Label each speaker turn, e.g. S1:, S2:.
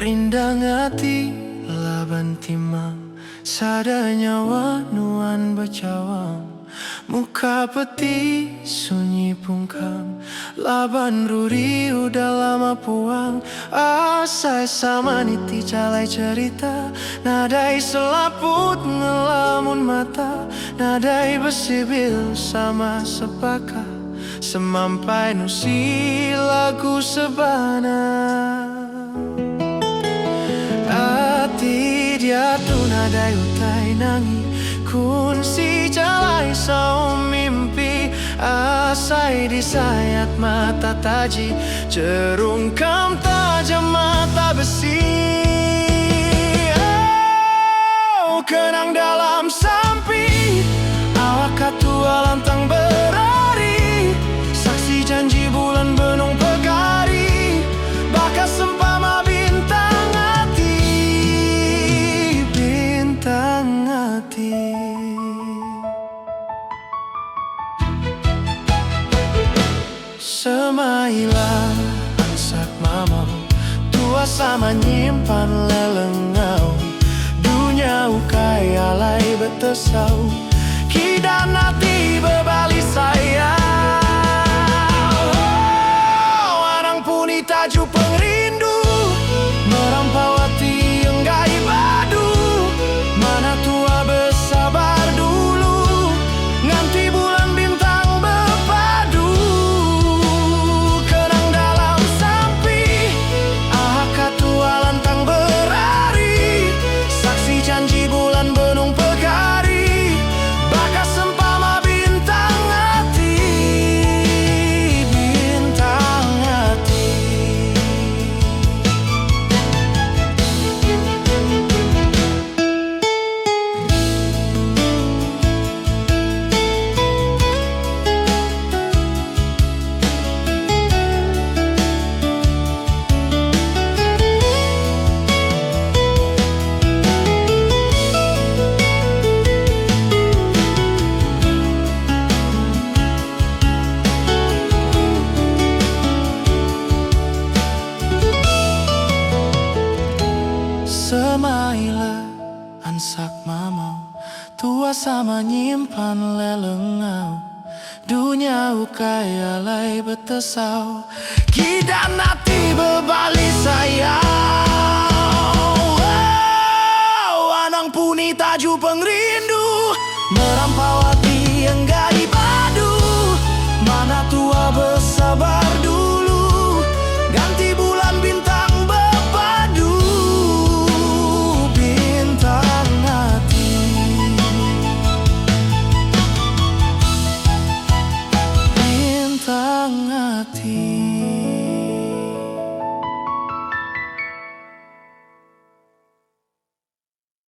S1: Rindang hati laban timang, sadanya wanuan bercawang. Muka peti sunyi pungkam, laban ruri udah lama puang. Asai sama niti calai cerita, nadai selaput ngelamun mata. Nadai besibil sama sepaka, semampai nusi lagu sebana. Hati dia tu nadai utai nangi, kun si calai saum mimpi. Asai disayat mata taji, cerungkam tajam mata besi. Oh, kenang dalam sampi, awak katua lantang berari. Saksi janji bulan benung pegari, bakas sempama bintang hati. Bintang hati. Semailah ansak mamau, tua sama nyimpan lelengau. Dunia ukai alai betesau, kidan hati berbalik sayang. Oh, orang puni taju pengrindu, merampawati enggai badu. Mana tua bersabar dulu, nganti bulan bintang berpadu. Kenang dalam sampi, ahak tua lantang berari. Saksi janji bulan benung pegari, bakas sempama bintang hati. Bintang hati. Semailah ansak mamau, tua sama nyimpan lelengau. Dunia ukai alai betesau, kidan hati berbalik sayang. Oh, anang puni taju pengrindu, merampawati enggai padu. Mana tua bersabar dulu, ganti bulan bintang berpadu. Bintang hati. Bintang hati.